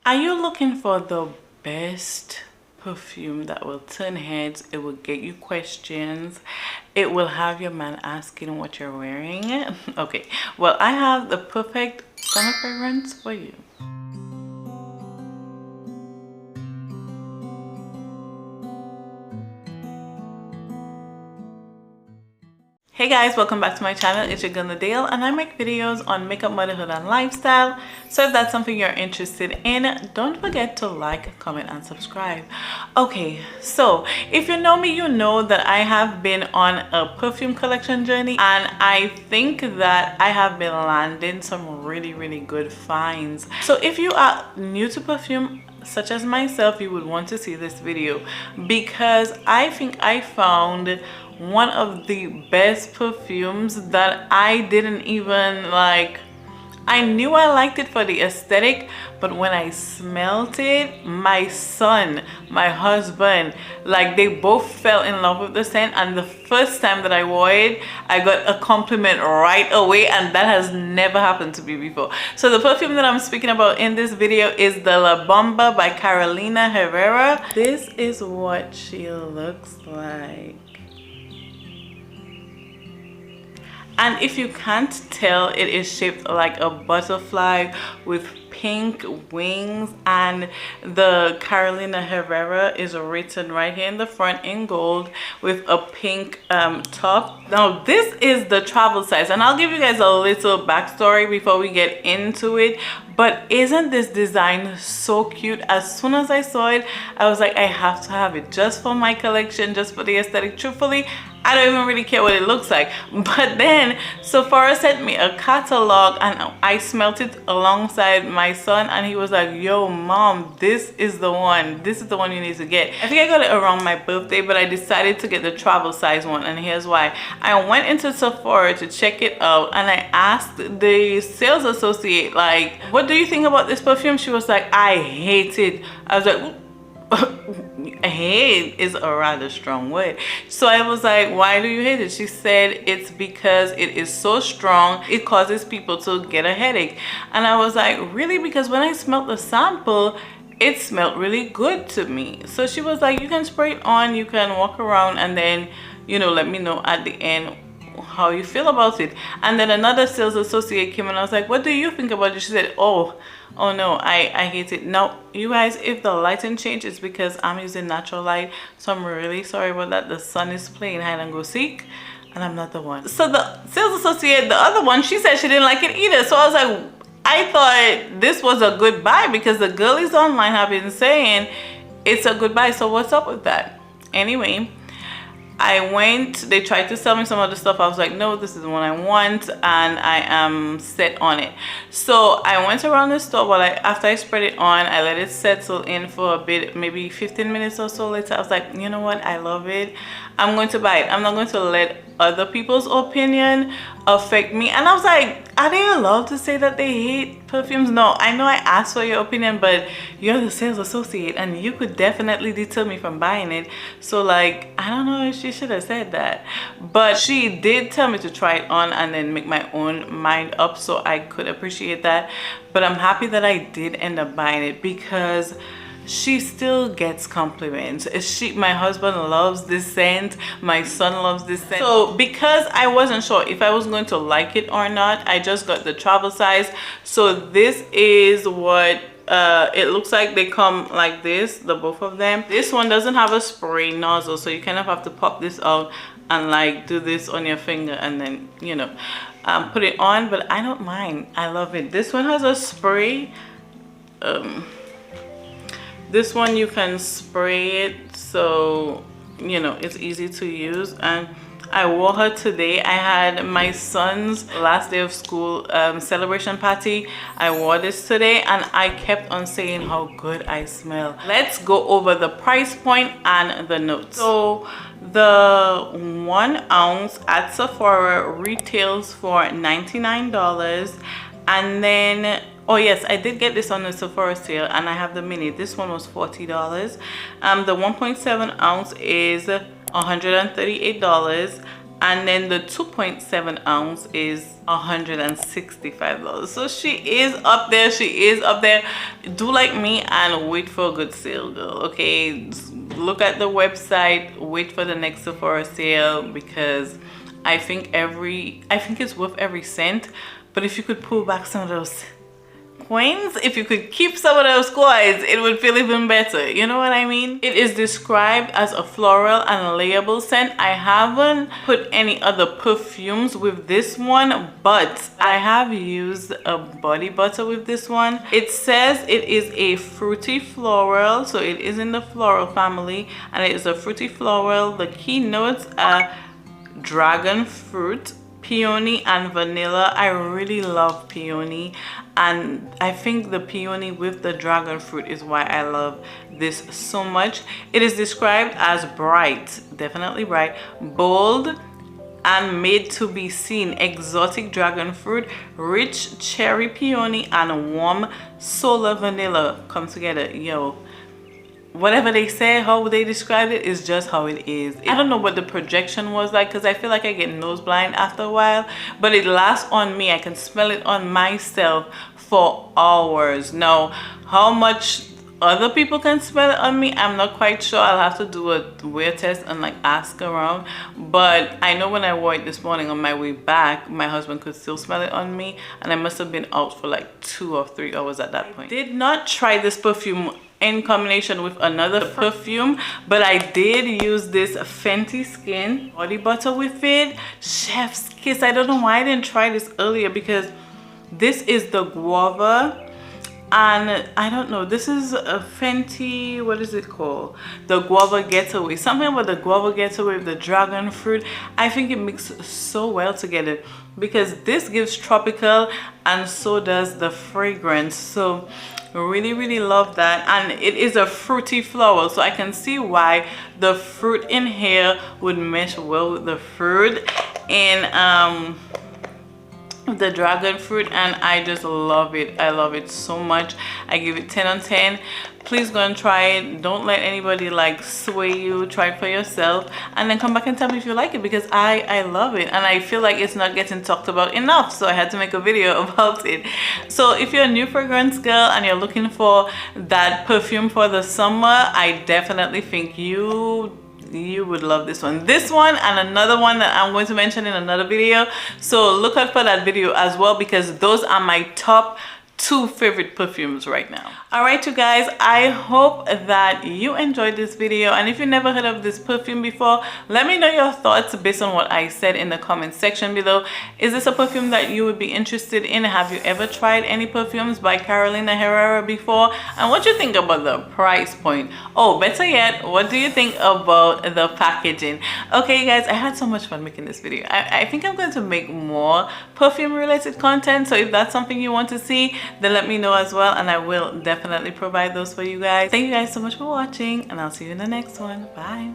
Are you looking for the best perfume that will turn heads? It will get you questions. It will have your man asking what you're wearing. Okay, well, I have the perfect summer fragrance for you. Hey guys, welcome back to my channel. It's your girl Nadale and I make videos on makeup, motherhood and lifestyle. So if that's something you're interested in, don't forget to like, comment and subscribe. Okay, so if you know me, you know that I have been on a perfume collection journey, and I think that I have been landing some really good finds. So if you are new to perfume such as myself, you would want to see this video because I think I found one of the best perfumes that I didn't even like. I knew I liked it for the aesthetic, but when I smelled it, my son, my husband, like they both fell in love with the scent. And the first time that I wore it, I got a compliment right away, and that has never happened to me before. So the perfume that I'm speaking about in this video is the La Bomba by Carolina Herrera. This is what she looks like. And if you can't tell, it is shaped like a butterfly with pink wings, and the Carolina Herrera is written right here in the front in gold with a pink top. Now this is the travel size, and I'll give you guys a little backstory before we get into it. But isn't this design so cute? As soon as I saw it, I was like, I have to have it just for my collection, just for the aesthetic. Truthfully, I don't even really care what it looks like. But then Sephora sent me a catalog and I smelt it alongside my son, and he was like, yo mom, this is the one. This is the one you need to get. I think I got it around my birthday, but I decided to get the travel size one, and here's why. I went into Sephora to check it out, and I asked the sales associate, like, what do you think about this perfume? She was like, I hate it. I was like, hate is a rather strong word. So I was like, why do you hate it? She said it's because it is so strong, it causes people to get a headache. And I was like, really? Because when I smelled the sample, it smelled really good to me. So she was like, you can spray it on, you can walk around, and then, you know, let me know at the end how you feel about it. And then another sales associate came and I was like, what do you think about it? She said, oh no, I hate it. Now you guys, if the lighting changes, because I'm using natural light, so I'm really sorry about that. The sun is playing hide and go seek and I'm not the one. So the sales associate, the other one, she said she didn't like it either. So I was like, I thought this was a good buy because the girlies online have been saying it's a good buy. So what's up with that? Anyway, I went, they tried to sell me some other stuff. I was like, no, this is the one I want, and I am set on it. So I went around the store, but after I spread it on, I let it settle in for a bit, maybe 15 minutes or so later. I was like, you know what, I love it, I'm going to buy it. I'm not going to let other people's opinion affect me. And I was like, are they allowed to say that they hate perfumes? No, I know I asked for your opinion, but you're the sales associate and you could definitely deter me from buying it. So like, I don't know if she should have said that, but she did tell me to try it on and then make my own mind up, so I could appreciate that. But I'm happy that I did end up buying it because she still gets compliments. My husband loves this scent, my son loves this scent. So because I wasn't sure if I was going to like it or not, I just got the travel size. So this is what it looks like. They come like this, the both of them. This one doesn't have a spray nozzle, so you kind of have to pop this out and like do this on your finger and then, you know, put it on. But I don't mind, I love it. This one has a spray. This one you can spray it, so you know it's easy to use. And I wore her today. I had my son's last day of school celebration party. I wore this today and I kept on saying how good I smell. Let's go over the price point and the notes. So the 1 ounce at Sephora retails for $99, and then, oh yes, I did get this on the Sephora sale, and I have the mini. This one was $40. The 1.7 ounce is $138, and then the 2.7 ounce is $165. So she is up there, she is up there. Do like me and wait for a good sale, girl. Okay, look at the website, wait for the next Sephora sale, because I think it's worth every cent. But if you could pull back some of those coins, if you could keep some of those coins, it would feel even better. You know what I mean? It is described as a floral and layable scent. I haven't put any other perfumes with this one, but I have used a body butter with this one. It says it is a fruity floral, so it is in the floral family, and it is a fruity floral. The key notes are dragon fruit, peony, and vanilla. I really love peony, and I think the peony with the dragon fruit is why I love this so much. It is described as bright, definitely bright, bold, and made to be seen exotic dragon fruit, rich cherry peony, and warm solar vanilla come together. Yo, whatever they say, how they describe it is just how it is. I don't know what the projection was like, because I feel like I get nose blind after a while, but it lasts on me. I can smell it on myself for hours. Now, how much other people can smell it on me, I'm not quite sure. I'll have to do a wear test and like ask around, but I know when I wore it this morning on my way back, my husband could still smell it on me, and I must have been out for like 2 or 3 hours at that point. Did not try this perfume in combination with another perfume, but I did use this Fenty Skin body butter with it. Chef's kiss. I don't know why I didn't try this earlier, because this is the guava, and I don't know, this is a Fenty, what is it called, the guava getaway, something about the guava getaway with the dragon fruit. I think it mixes so well together, because this gives tropical and so does the fragrance. So really love that, and it is a fruity flower, so I can see why the fruit in here would mesh well with the fruit in the dragon fruit, and I just love it. I love it so much. I give it 10 on 10. Please go and try it. Don't let anybody like sway you. Try it for yourself, and then come back and tell me if you like it, because I love it, and I feel like it's not getting talked about enough, so I had to make a video about it. So if you're a new fragrance girl and you're looking for that perfume for the summer, I definitely think you would love this one and another one that I'm going to mention in another video. So look out for that video as well, because those are my top 2 favorite perfumes right now. All right, you guys, I hope that you enjoyed this video, and if you never heard of this perfume before, let me know your thoughts based on what I said in the comment section below. Is this a perfume that you would be interested in? Have you ever tried any perfumes by Carolina Herrera before, and what do you think about the price point? Oh, better yet, what do you think about the packaging? Okay, you guys, I had so much fun making this video. I think I'm going to make more perfume related content, so if that's something you want to see, then let me know as well, and I will definitely provide those for you guys. Thank you guys so much for watching, and I'll see you in the next one. Bye.